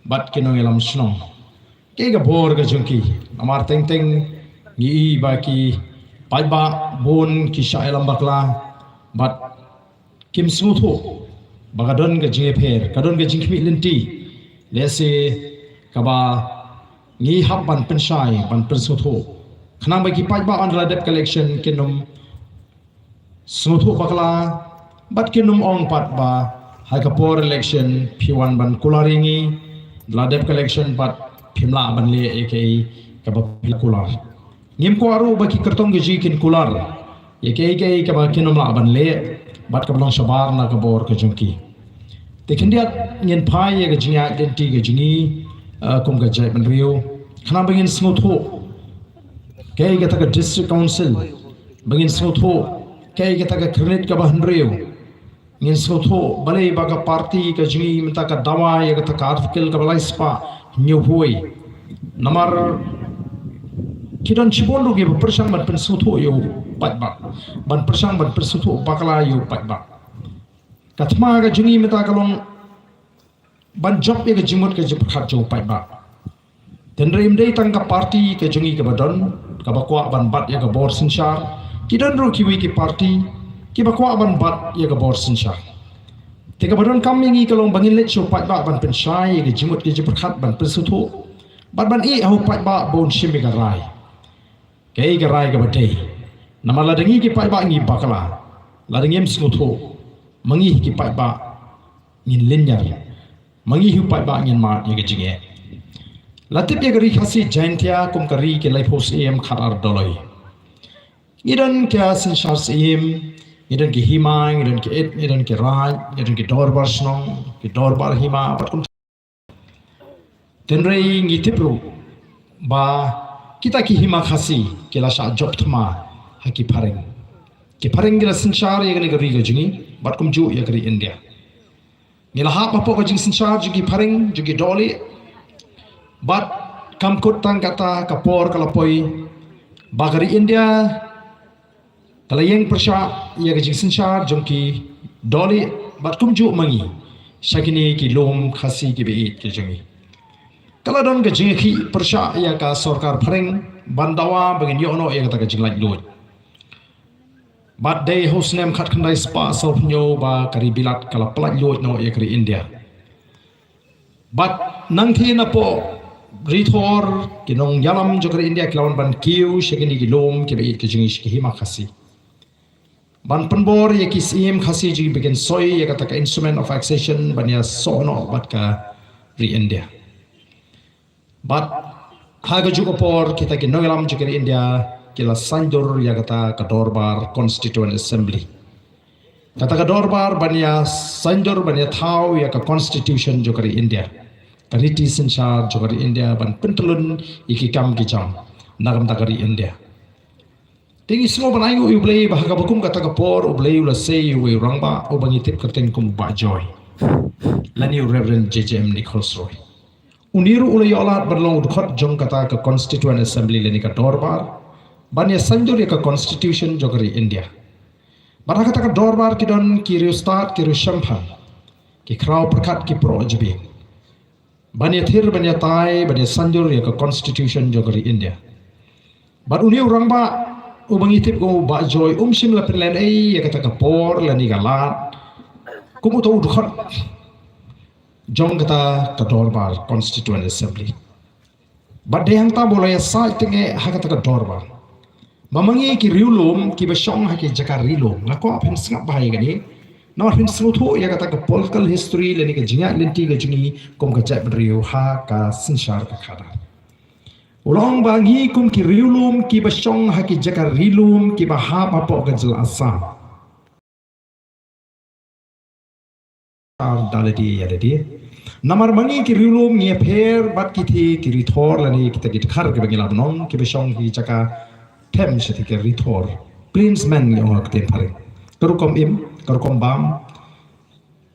bat kinong ilam snong ke ga bor ga jungki namar teng teng ngi ba ki pai ba bon ki sha ilam bakla bat kim smutho bagadon ga jinge pher kadon ga jingkmi linti lese kaba ngi hab ban pensai ban persutho khnang ba ki pai ba on debt collection kinum smutho bakla bat kinum ong pat ba hai kapor election P1 ban kularingi debt collection bat phimla ban le aka kaba kular ngim ko aru ba ki kartong ga jikin kular aka kaba kinum la ban le bat kablong sabar na kabor ka jungki tekendiat ngin pai ya ga jinga denti ga jingi kum ga jai ban rio khana bangin smutho kai ga ta district council bangin smutho kai ga ta credit ka ban rio ngin smutho balai ba ka party ka jingi minta ka dawa ya ga ta article ka balai spa new hoi namar kidan chibon lu ge persang ban pen smutho yo pat ba ban persang ban persutho bakala yo pat ba katma ga jingi minta kalong ban job ya ga jimut ka jip khat jo pat ba dan reim dei tang ka party ka jingi ka badon ka bakwa ban bat ya ga bor sinshar kidan ro kiwi ki party ki bakwa ban bat ya ga bor sinshar te ka badon kam ngi kalong bangin let so pat ba ban pen shai ga jimut ka jip khat ban persutho ban i ho pat ba bon shimi ga rai kai ga rai ga badai nama ladangi ki pai ba ngi bakala ladangi smutho mangi ki pai ba ngin linyar mangi hu pai ba ngin ma ye jinge latip ye gari khasi jaintia kum kari ke life house em kharar doloi idan kya sinshar em idan ki hima idan ki et idan ki raj idan ki dorbar snong ki dorbar hima patum tenrei ngi tipru ba kita ki hima khasi kila sha job thma haki pareng gila sinchar ya gani gari gajingi bat kum ju ya gari India nila ha papo gajing sinchar jugi pareng jugi doli bat kam kut tang kata kapor kalapoi bagari India kala yang persha ya gajing sinchar jungki doli bat kum ju mangi shakini ki lom khasi ki beit ki jungi kala don gajing ki persha ya ka sarkar pareng bandawa bagin yono ya kata gajing laj lot but they host name khat khandai spa self nyo ba kari bilat kala plat lot no ya kari India but nang thi na po rithor kinong yalam jo kari India klawan ban kiu shekini ki lom ki beit ki jingish ki hima khasi ban penbor ya ki sim khasi ji begin soy ya kata ka instrument of accession ban ya sono bat ka ri India but haga juga por kita ki nogalam jo kari India kila sanjur ya kata kadorbar constituent assembly kata kadorbar bania sanjur bania thau ya ka constitution jokari India kariti sinchar jokari India ban pentulun iki kam ki jam nagam takari India tingi semua banai u ublei bahaga bakum kata kapor ublei ula sei we rangba u bangi tip kerteng kum ba joy lani reverend JJM Nichols Roy uniru ula yolat berlong udkhot jong kata ka constituent assembly leni kadorbar banya sanjur ya ka constitution jogari India baraka taka dorbar kidon kiri ustad kiri shampan ki kraw perkat ki pro jbi banya thir banya tai banya sanjur ya ka constitution jogari India bar uni urang ba ubangi tip go ba joy sim la perlen ai ya kata ka por la ni galat kumu to udkhot jong kata ka dorbar constituent assembly bade hang ta bolaya sa tinge hakata ka dorbar mamangi ki riulum ki basong haki jakar rilum ngako apin sengap bahaya gani nawar hin smutho ya kata ka political history leni ka jinga lenti ga jungi kom ka jap riu ha ka sinshar ka khada ulong bangi kum ki riulum ki basong haki jakar rilum ki baha papo ka jil asam daladi ya dadi namar mangi ki riulum nge pher bat ki thi ki rithor lani kita ki khar ke bangila nong ki basong ki jaka tem setika rithor prince man yang akten pare karukom im karukom bam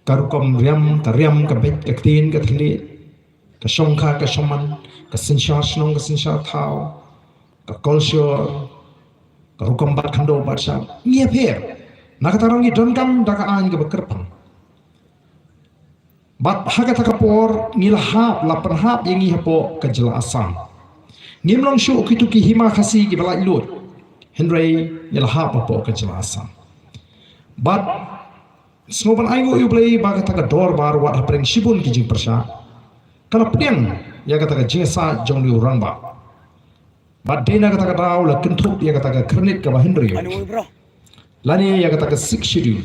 karukom riam karyam kabet kaktin kathli ka shongkha ka shaman ka sinshar snong ka sinshar thau ka kolshor karukom bat khando bat sha ngia pher nakatarangi donkam daka an ka bakrpang Bat haga takapor ngilahap lapanhap yang ihapo kejela asam. Ngimlong syu kitu ki hima khasi ki balai lut. Henry ngilahap apo kejela asam. Bat snoban aingo yu play baga taka dor bar wat hapreng shibun ki jing persya. Kana pediang ya kata jingsa jong liu rangba. Bat dena kata daw la kentup ya kata kernit ka Henry. Lani ya kata six schedule.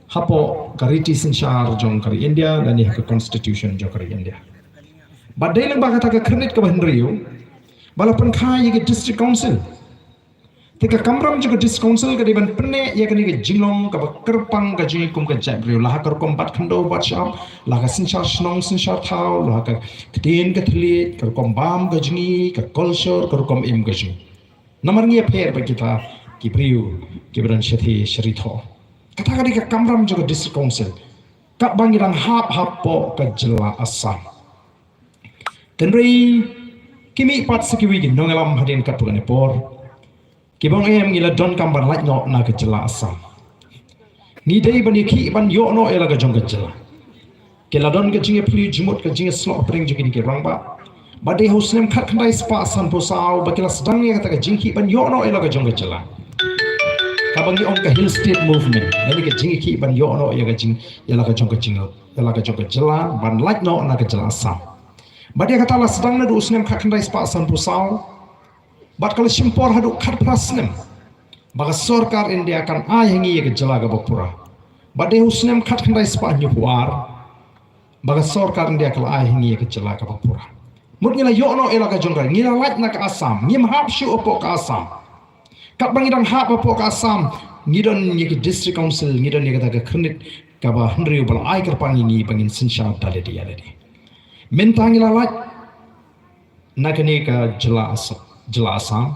Hapo kariti sinshar jong kari India dan ya ke constitution jong kari India. Bat dena baga taka kernit ka Henry. Balapan khai ya ke district council. Tika kamram juga district council ka diban pene ya kani ke jilong ka kerpang ka jingi kum ka jabri lah ka kom bat khando bat shop lah ka sinshar snong sinshar thau lah ka tin ka thlit ka kom bam ka jingi ka culture ka kom im ka jingi namar ngi pher ba kita ki priu ki bran shathi sharitho kata ka ka kamram juga district council ka bangirang hap po ka jela asam tenri kimi pat sekiwi gi nongalam hadin ka pugane por kibong ngila don kambar laj no na ke jela asam ni dei ban ki ban yo no ela ga jong ke jela ke la don ke jinge pli jimut ke jinge slot pring jing ke rangba ba dei hosnem khat khandai spa san po sao ba kila sedang ya kata ke jingki ban yo no ela ga jong ke jela ka bang ong ka hill state movement ni ke jinge ki ban yo no ya ga jing ela ga jong ke jinge ela ga jong ke jela ban laj no na ke jela asam ba dei kata la sedang na du hosnem khat khandai spa san po sao Bat kalau simpor haduk khat prasnem baga sarkar India kan ayangi ye jela ga bapura bade husnem khat khandai spa nyuar baga sarkar India kal ayangi ye jela ga bapura mut ngila yo no ela ga jongga ngila laj na ka asam ngim hap shu opo ka asam kat bangidang hap opo ka asam ngidon ye district council ngidon ye ga khnit ka ba hendriu bal ai kar pangi bangin sinsha dale dia dale mentang ngila laj na kani ka jela asam jelasam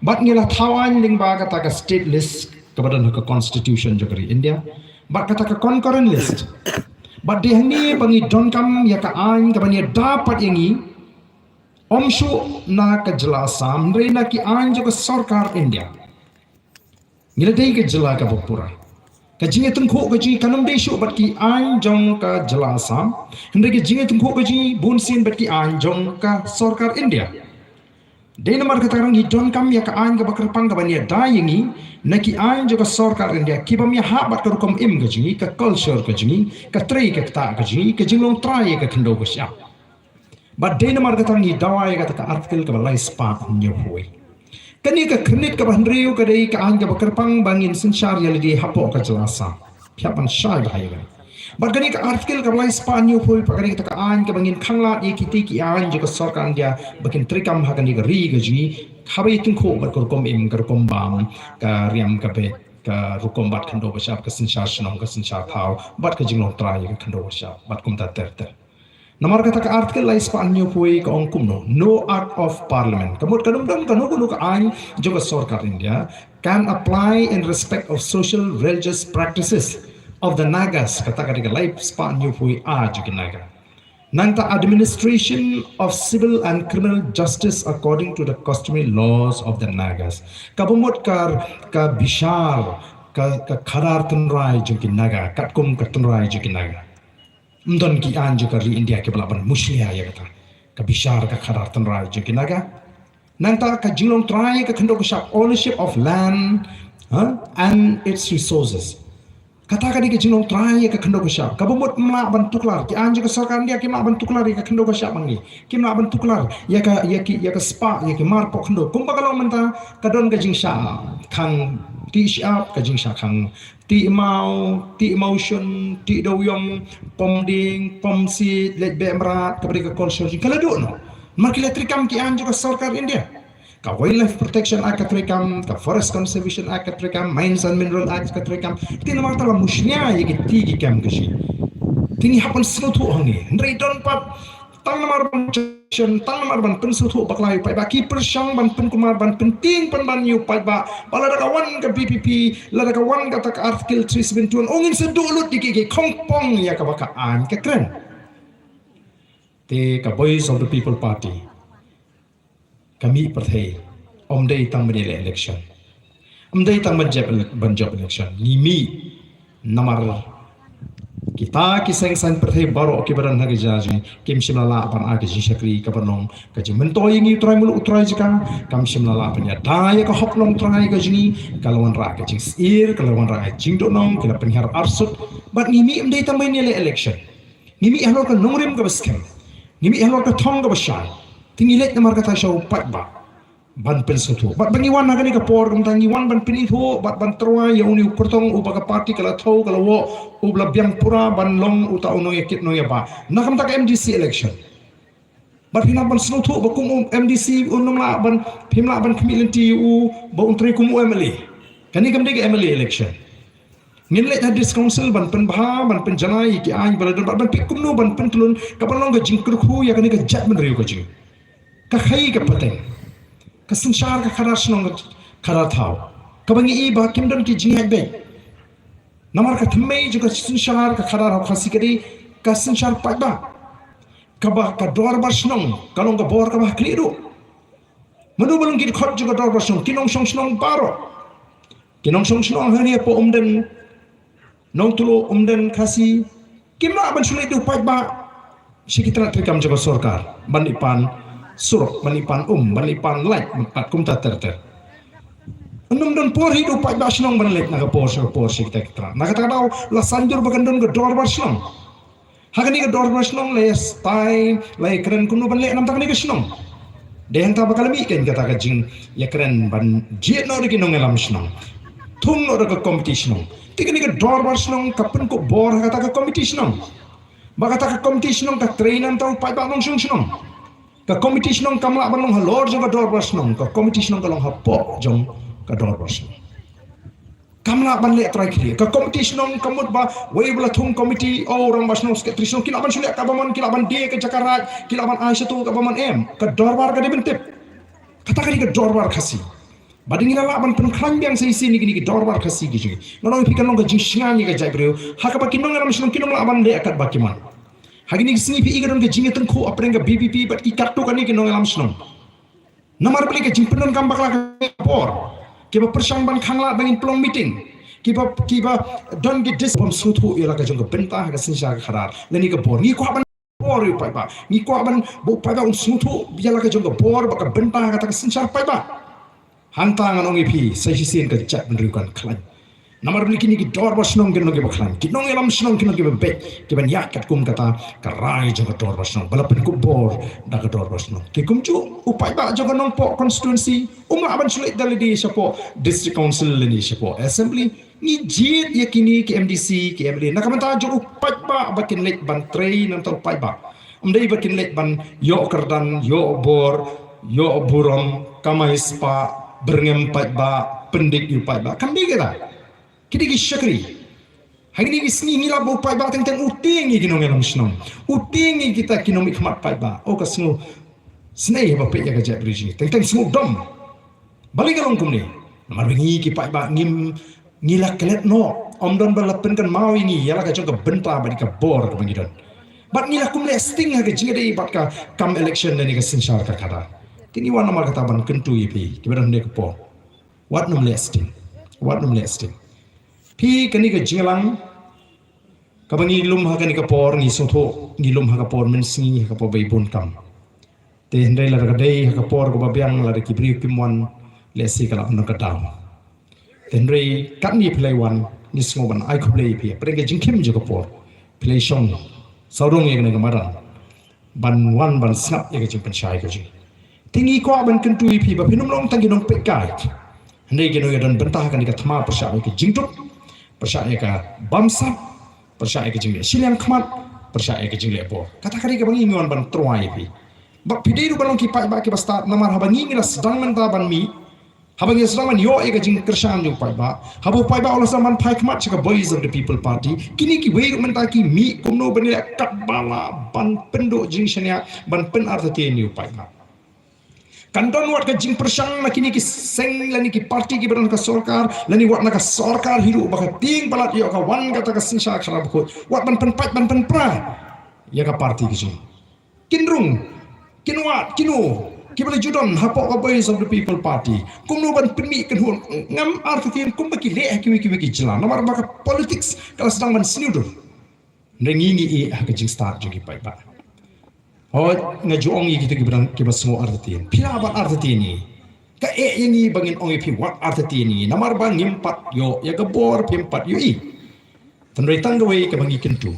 bat ngila thawan ling ba kata ka state list kebadan ke constitution jogari India bat kata ka concurrent list bat dia ni bangi don kam ya ka an ka bani dapat yangi omshu na ka jelasam reina ki an jo sarkar India ngila dei ke jela ka bapura ka jinge tungkho ka ji kanam dei shu bat ki an jong ka jelasam hende ke jinge tungkho ka ji bunsin bat ki an jong ka sarkar India Dena mar kata orang hidon kam ya ka an ga bakar pang ga bania dayangi naki an juga sarkar India kibam ya ha bat ka rukom im ga jingi ka culture ka jingi ka trei ka ta ka jingi ka jinglong trai ka khndo ga sya but dena mar kata orang dawa ya kata ka article ka balai spa nyu hoi kani ka khnit ka banriu ka dei ka an ga bakar pang bangin sinchar ya lidi hapo ka jelasa pyapan shay ga ya but kani ka article ka balai spa nyu hoi pa kani ka an ka bangin khangla ye kiti ki an juga sarkar India bakin trikam ha kani ga ri ga jingi khabai tungkho bat ko kom im ka kom bam ka riam ka pe ka rukom bat khando ba shap ka sinchar shnong ka sinchar thau bat ka jinglong trai ka khando ba shap bat kum ta ter namar kata ka article lai spa nyu hoi ka ong kum no act of parliament kamut kanum dam kanu kunu ka an juga sarkar India can apply in respect of social religious practices of the Nagas kata kata life span new hui juga Naga nanta administration of civil and criminal justice according to the customary laws of the Nagas kabumut ka bishar ka kharar tunrai juga Naga katkum ka tunrai juga Naga mdon ki an juga ri India ke balaban muslia ya kata ka bishar ka kharar tunrai juga Naga nanta ka jinglong trai ka khando ka ownership of land and its resources kata kadi ke jinong trai ke khando kasya kabumut ma bantuklar ki anje ke sarkar dia ki ma bantuklar ke khando kasya mangi ki ma bantuklar ya ka spa ya ke mar po khando kumba kalau menta kadon ke jingsha khang ti sha ka jingsha khang ti emotion ti doyong pom ding pom si let be mrat kabri ke culture kala do no makile trikam ki anje ke sarkar India ka Wildlife Protection Act katrikam, ka Forest Conservation Act katrikam, Mines and Mineral Act katrikam. Tino marta la musnya ye tigi kam kashi. Tini hapan slutu hangi. Ndrei don pat tang namar ban chen tang namar ban pen slutu baklai pai ba ki persyang ban pen kumar ban penting pen ban yu pai ba bala da kawan ka PPP la da kawan ka tak article 371 ongin sedulut dikiki kongpong ya ka baka an ka kren. Te ka Voice of the People Party kami partai omdai tang menile election omdai tang banjab election nimi namar Kita kisah san perthe baro ke baran hage jaji kim shimlala ban age jishakri ka banong ka jimento yingi utrai mulu utrai jika kam shimlala ban ya daya ka hoplong trai ka jini kalwan ra ka jing sir kalwan ra jing do nong kila penhar arsut bat ngimi imdei tambay nile election ngimi halor ka nongrim ka baskem ngimi halor ka thong ka bashan tingilet na marka ta shaw patba ban pen sotu bat bangi wan nagani ka por kam tangi wan ban pin itho bat ban troa ya uni ukurtong ubaga party kala thau kala wo ubla biang pura ban long uta uno yakit no ya ba nakam tak MDC election bat hina ban sotu ba kum MDC unum la ban phimla ban khmilin ti u ba untri kum MLA kani kam dege MLA election ngin le hadis council ban pen bha ban pen janai ki ai baladan ban pikum no ban pen tulun ka ban long ga jingkur khu ya kani ka jat ban riu ka jing ka khai ka pateng kasensyar ka karar senong karar tau kabangi iba kimdon ki jingai be namar ka thmei juga sensyar ka karar ha khasi kadi kasensyar paiba kaba ka dor bar senong kalong ka bor ka bah kliru manu belum ki khot juga dor bar senong kinong song senong baro kinong song senong hani po umden nong tulo umden khasi kimna ban sulai du paiba sikitra trikam juga sarkar ban ipan suruk manipan manipan light empat kum ter enam don por hidup pai basnong banlet naga por kita naga tau la sanjur bagandon ke dor basnong hagani ke dor basnong le stai le keren kunu banlet nam takani ke snong dehang ta bakal mi ken kata ka jing ya keren ban jet no de kinong elam snong thung no de competition tikani ke dor basnong kapen ko bor kata ka competition bagata ka competition ka trainan tau pai ba nong snong ka competition ng kamla banong halor jong ka dor basnong ka competition ng kalong hapo jong ka dor basnong kamla ban le try kri ka competition ng kamut ba way bla thung committee orang basnong ske trison kila ban sule ka baman kila ban de ka jakarat kila ban aisha tu ka baman em ka dor bar ka de bentep kata kali ka dor bar khasi bading ila ban pen khang biang sei sini kini ka dor bar khasi gi gi nono pikan long ka jing shingan ga jai bro hakapa kinong ram shnong kinong la ban le akat bakiman hagini sini pi igadon ke jinge tengku aprenga BBP bat ikat tu kani ke nong elam snong namar beli ke jimpenon kam bakla ke por ke ba persang ban khangla bangin plong meeting ke ba don ke dis bom sutu ila ka jong ke benta ka sinsha kharar leni ke por ni ko ban por yu pai ba ni ko ban bo pai ba un sutu biala ka jong ke por ba ka benta ka ta sinsha pai ba hantang anong ipi sai sin ka chat ben rukan klan namar beli kini ki dor basnong gen noge baklan ki nong elam snong ki noge be ki ban yak kat kum kata karai jong ka dor basnong balapen ku bor da ka dor basnong ki kum chu upai ba jong nong po constituency ban sulit dali di sapo district council ni sapo assembly ni jit yakini ki MDC ki MLA nakamanta jong upai ba bakin lek ban train nang tau upai ba umdai bakin lek ban yo kardan yo bor yo burom kamais pa berngem pai ba pendik yu pai ba kan digera kini ki syakri hari ni isni ngila bo pai ba teng utingi kinong elam snong utingi kita kinong ikmat pai ba o ka snu snei ba pe ya ga jabriji teng snu dom balik along kumni namar bengi ki pai ba ngim ngila kelet no omdon balapen kan mau ini yala ka jong ka benta ba di ka bor ka bangidon bat ngila kumle sting ha ga jingade bat ka kam election ni ka sinshar ka kada tini wan namar kata ban kentu yipi ki badan ne ko po what no lasting pi kani ka jinglang kabangi lum ha kani ka por ni sotho ni lum ha ka por men singi ha ka po bai bon kam te hendai la ka dei ha ka por ko babiang la ki bri ki mon le si ka la on ka dam te hendai kat ni play one ni sngo ban ai ko play pi pre ka jingkim jo ka por play song saurong ye ka maran ban wan ban snap ye ka jing pen shai ka ji tingi ko ban kentu pi ba pinum long tangi dong pe kai hendai ke no ya dan bentah kan ka thma persha ke jingtuk persya ka bamsa persya ka jingle silang khmat persya ka jingle po kata kari ka bangi ngon ban troai pi ba pidei ru balong ki pai ba ki basta namar habangi ngila sedang menta ban mi habangi sedang man yo ka jing kersan ju pai ba habu pai ba olah zaman pai khmat ka boys of the people party kini ki wei menta ki mi kumno banila kat bala ban pendo jing shania ban pen arta te ni pai ba kanton wat ka jing persang na kini ki seng lani ki parti ki beron ka sarkar lani wat na ka sarkar hiru baka ting balat yo ka wan kata ka sinsha kharab ko wat ban pen pat ban pen pra ya ka parti ki jing kinrung kinwat kinu kibali judon hapo ka boys of the people party kumno ban penmi kan hu ngam arti tin kum baki le ki jela nomor baka politics kala sedang ban sniudur Rengi i ha ke jing start jugi pai ba. Oh ngajuong i kita gibrang kibas semua artian. Pila ban artian ni. Ka yang i bangin ong i pi wat artian ni. Namar bang ngimpat yo ya gebor pimpat yo i. Tanrei tanggawai ke bangi kentu.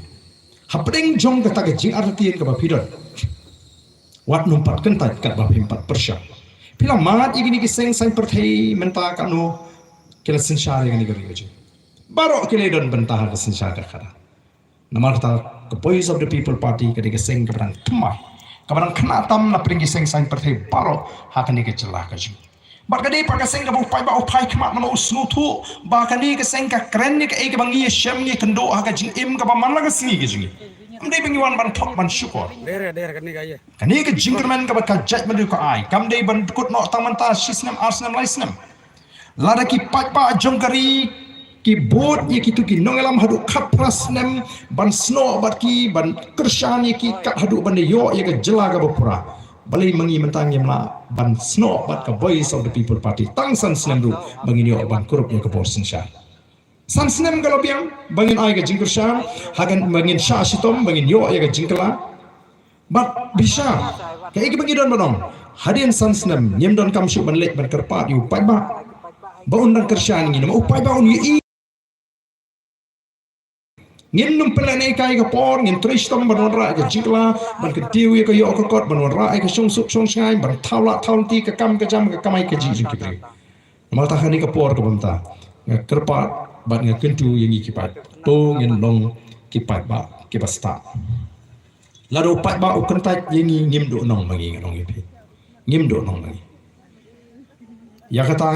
Hapdeng jong kata ke jing artian ke ba pidon. Wat numpat kentat kat ba pimpat persya. Pila mat igini ki seng sang perthai menta kanu kila sensyar yang ni gari gaji. Barok kila don bentah ke sensyar kara. Namar kata ke Voice of the People Party ketika seng keberang temai. Keberang kena tam na peringgi seng sang perthai barok hakan ni ke celah gaji. Barkadi pakai seng ke upai ba upai kemat nama usnutu bahkan ni ke seng ke keren ni ke ke bangi syam ni kendo haka jing im ke ba man la ke singi ke jingi. Amdai bengiwan ban tok ban syukur. Daerah kan ni kaya. Kani ke jingkerman ke bakal jaj madu ke ai. Kam dai ban kut no tang manta sisnem arsnem laisnem. Lada ki pat pa jongkari ki bot ye ki tu ki nongelam hadu kapras nem ban snow bat ki ban kershan ye ki kat hadu ban yo ye ke jelaga bapura. Balai mangi mentang ye ma ban snow bat ke Voice of the People Party tang san snem du bangin yo ban kurup ye ke borsen syar. San snem kalau biang bangin ai ke jingker syar hagan bangin syah sitom bangin yo ye ke jingkela. But bisa kayak iki bagi don badong hadian san snem nyem don kam syuk ban lek ban kerpat yu pai ba ba undang kersyan ngi nama upai ba un yi ngin num pelanai kai ka por ngin tristom ban ra ka jingla ban ke tiu ye ka yo ka kot ban ra ka song sup song sngai ban thawla thawnti ka kam ka jam ka kamai ka ji jing ki bre mal ta khani ka por ka bamta nga kerpat ban nga kentu yang ki pat to ngin long ki pat ba ki basta lalu pat ba ukentat yengi ngim do nong mangi ngong yepi ngim do nong mangi ya kata